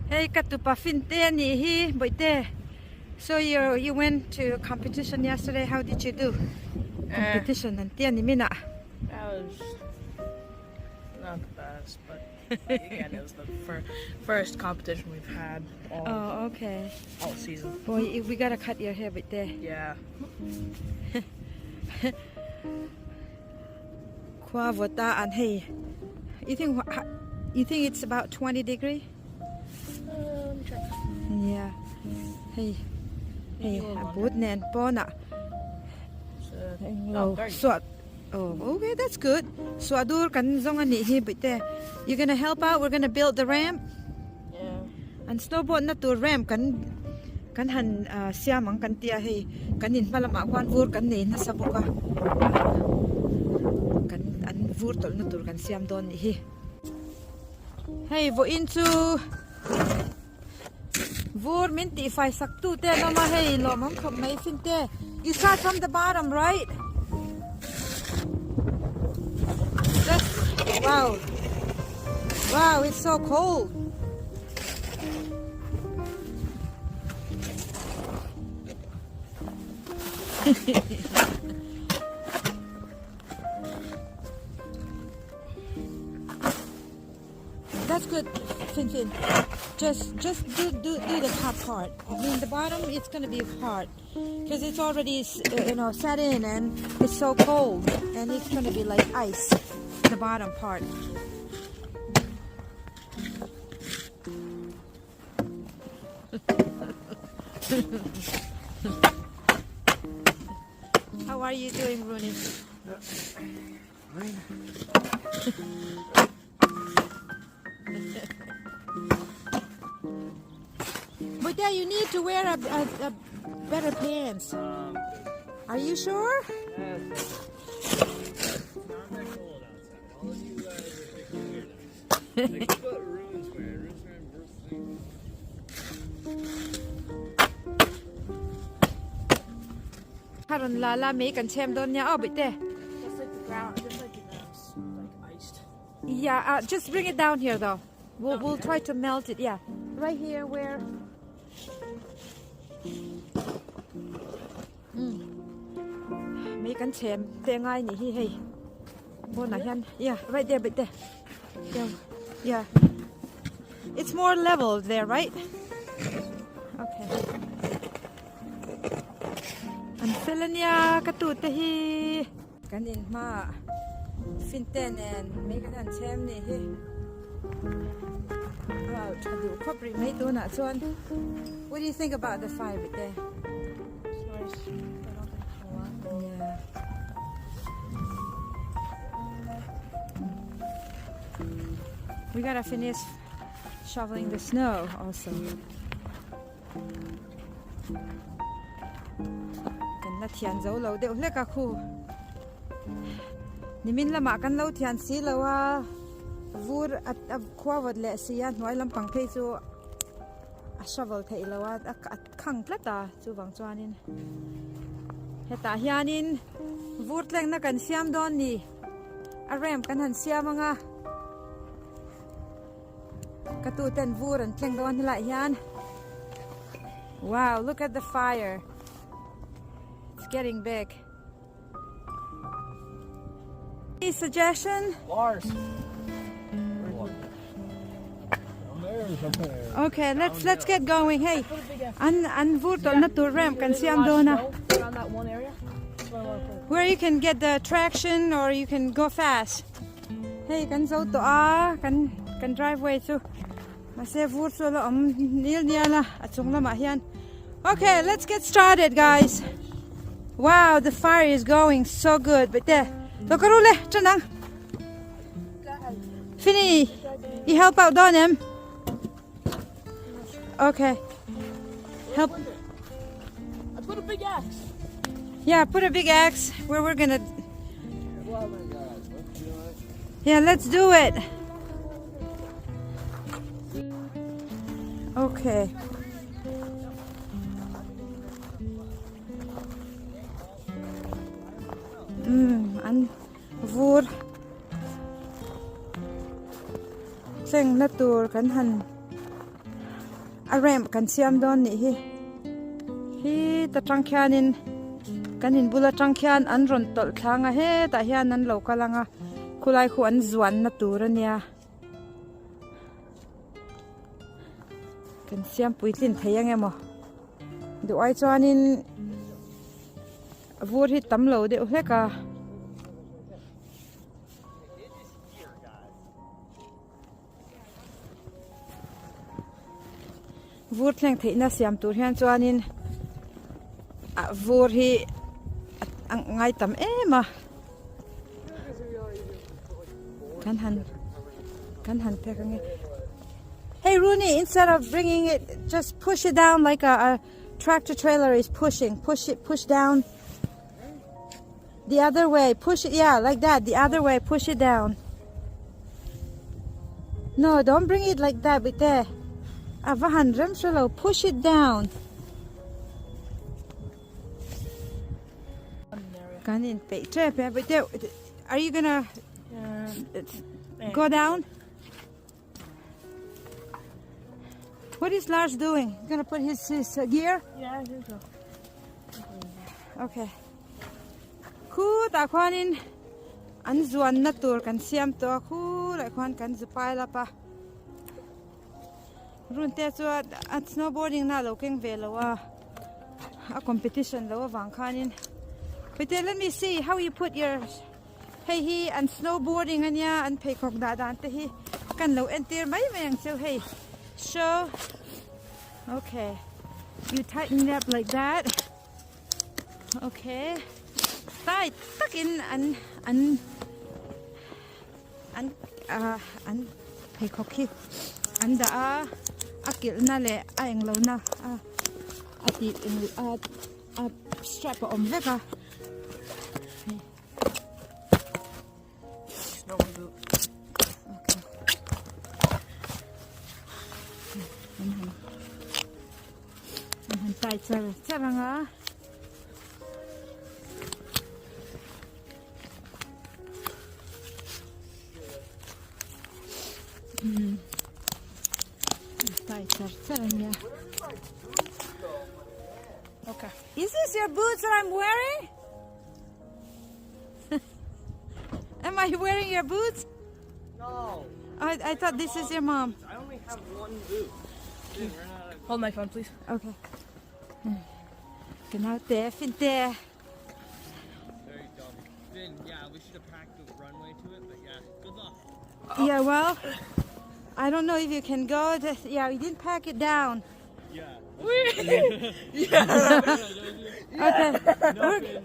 Hey, katupa finte ni hi boite. So you went to a competition yesterday. How did you do? Competition and ni mina. That was not the best, but again, it was the first competition we've had all season. Well, we gotta cut your hair boite. Yeah. Khua vawt and hey, you think it's about 20 degree? Let me check. Yeah. Hey, boot nen pona. So, okay, that's good. So adur kan zong ani hi bite. You're gonna help out. We're gonna build the ramp. Yeah. And snowboard na to ramp kan han siamang kan tia hey kanin palama kwan vur kan nei na sabuka. Kan an vur tol na tur kan siam don ni hi. Hey, vo into vur minti if I sak tu te no ma hey lo mam khop mai finte. You start from the bottom, right? Wow. Wow, it's so cold. That's good, Fin. Just do the top part. I mean, the bottom it's gonna be hard because it's already set in and it's so cold and it's gonna be like ice. The bottom part. How are you doing, Rooney? But yeah, you need to wear a better pants. Are you sure? Karon lala make and chem don ya bit there. Just like the ground's like iced. Yeah, just bring it down here though. We'll try to melt it. Yeah, right here where. Make and chem te ngai ni hey. Yeah, right there, bit there. Yeah. It's more level there, right? Okay. And filanya katute hi kanin ma finten and make it and chem ni hi. Wow, chadu khopri mai do na chuan. What do you think about the fire bit there? It's nice. I don't think it's a lot. Yeah. We gotta finish shoveling the snow also. Kan na thian zo lo deuh hleka khu. Nimin lama kan lo thian si lo wa vur at khua vawt le sia hnuai lampang thei chu a shovel thei lo wa at khang tlata chu wang chuanin. Heta hianin vur tleng na kan siam don ni. A ramp kan han siam anga. Katutan vur an tleng don hila hian. Wow, look at the fire. It's getting big. Any suggestion? Lars. Okay, let's get going. Hey, an vur tol na tur ramp kan siam dona. Around that one area. Where you can get the traction or you can go fast. Hey, kan zo to kan driveway too. Mase vur so lo nil niala achung lama hian. Okay, let's get started, guys. Wow, the fire is going so good. But there, lokarule chanang. Fini, you help out on him. Okay. Help. I put a big axe. Yeah, put a big axe where we're gonna. Yeah, let's do it. Okay. An vur seng na tur kan han arem kan siam don ni hi ta tangkhianin kanin bula tangkhian an ron tol thlanga he ta hian an lo kalanga khulai khu an zuan na tur ania kan siam puitlin theyang emo du ai chuanin vur hi tam lo de hleka vur thleng theina siam tur hian chuanin vur hi ngai tam ema kan han pekange. Hey Rooney, instead of bringing it, just push it down like a tractor trailer is pushing. Push down. The other way, push it, yeah, like that. The other way, push it down. No, don't bring it like that, but there. Push it down. Are you gonna go down? What is Lars doing? Gonna put his gear? Yeah, I think so. Okay. Khu ta khwanin an zuan na tur kan siam to khu lai khwan kan zupai la pa. Run te chu at snowboarding na lo keng ve lo a competition lo wang khanin. But let me see how you put your hey he and snowboarding ania and pay kok da dan te hi kan lo entir mai yang so hey show. Okay, you tighten it up like that. Okay, tight tuck in and pay koki and the akil na le aeng lo na ati in strap om veka. Tight saranga. Tight saranga. Okay. Is this your boots that I'm wearing? Am I wearing your boots? No. I thought this is your mom. I only have one boot. Dude, Hold my phone, please. Okay. Get out there, Finn there. Very dumb. Finn, yeah, we should have packed the runway to it, but yeah, good luck. Yeah, well, I don't know if you can go. Yeah, we didn't pack it down. Yeah. Yeah. Okay. No, Finn.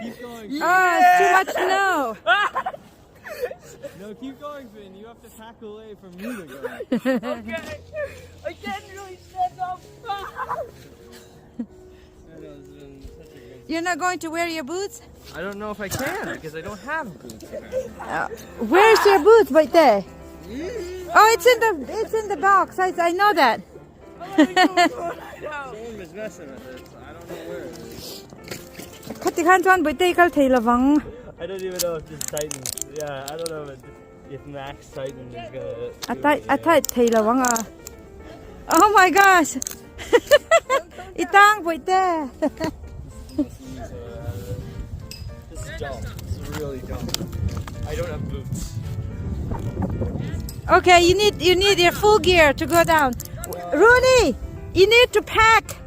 Keep going. Finn. Oh, it's too much snow. No, keep going, Finn. You have to pack away from me to go. Okay. I can't really stand up. You're not going to wear your boots? I don't know if I can because I don't have boots. Where's your boots? Right there. Oh, it's in the box. I know that. Someone was messing with it, so I don't know where it is. Khatikan chuan boitei kal thei lawang. I don't even know if this tightens. Yeah, I don't know if max tighten is gonna. Atai thei lawang ah. Oh my gosh. Itang boitei. This is dumb. This is really dumb. I don't have boots. Okay, you need your full gear to go down. Rooney, you need to pack.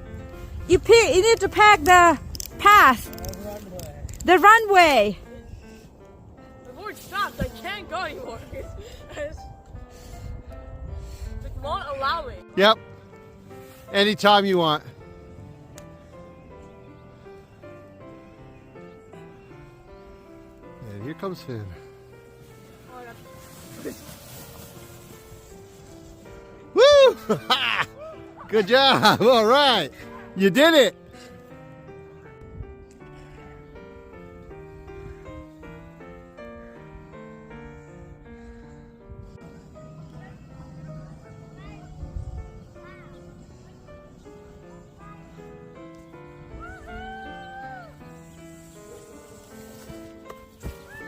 You need to pack the path. The runway. The board stopped. I can't go anymore. It won't allow me. Yep. Anytime you want. And here comes Finn. Woo! Good job. All right. You did it.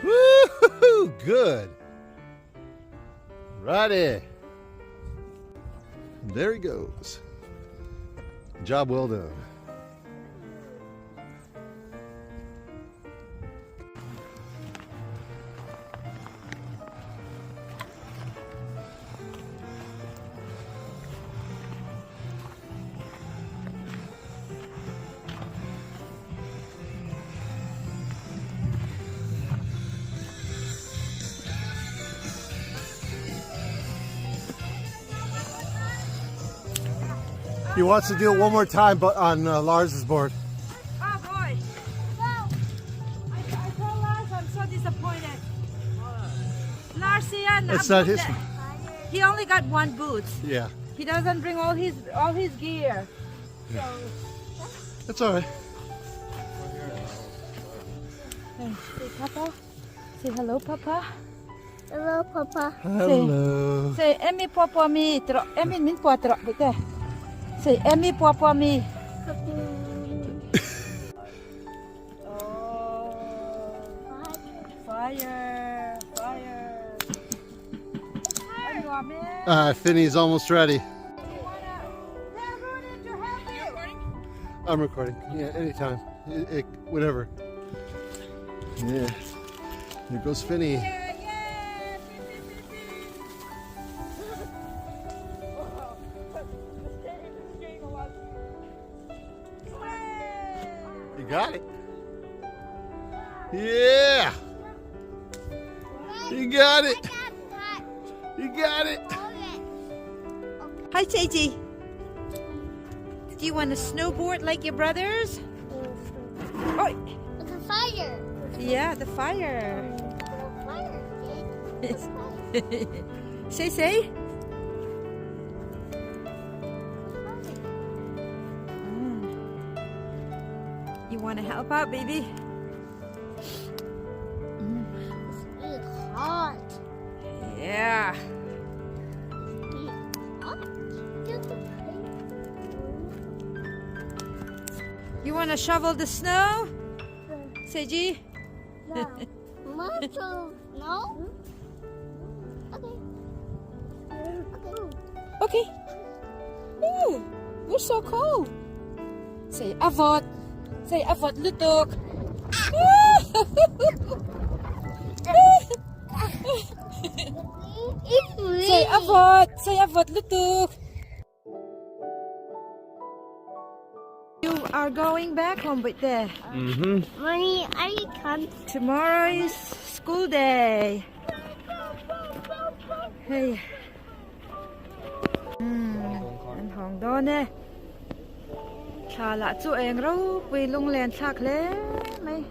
Woo! Good. Righty. There he goes. Job well done. He wants to do it one more time, but on Lars's board. Oh boy! I told Lars I'm so disappointed. Lars, It's not his. he only got one boot. Yeah, He doesn't bring all his gear. that's all right. Hey, say Papa. Say hello, Papa. Hello, Papa. Hello. Say Emmy Papa me. Emmy min po tro. Bite. Say Emmy Papa me. Oh, fire! Fire! Finney's almost ready. They're running to help you. I'm recording. Yeah, anytime. Whatever. Yeah. Here goes Finney. Yeah, yeah. You got it. Yeah. You got it. You got it. Hi, Tati. Do you want to snowboard like your brothers? Oh, It's a fire. yeah, the fire. It's a fire. Say. You want to help out, baby? It's really hot. Yeah. You want to shovel the snow? Seiji? No. Muscle. No? Okay. Okay. Ooh, you're so cool. Say avot. Say avot lutok. Say avot. Say avot lutok. You are going back home with there. Mm-hmm. Mommy, are you coming? Tomorrow is school day. Hey. Anh Hồng đó nè. Thà là chú em rau vì lung lên thạc lẽ mày.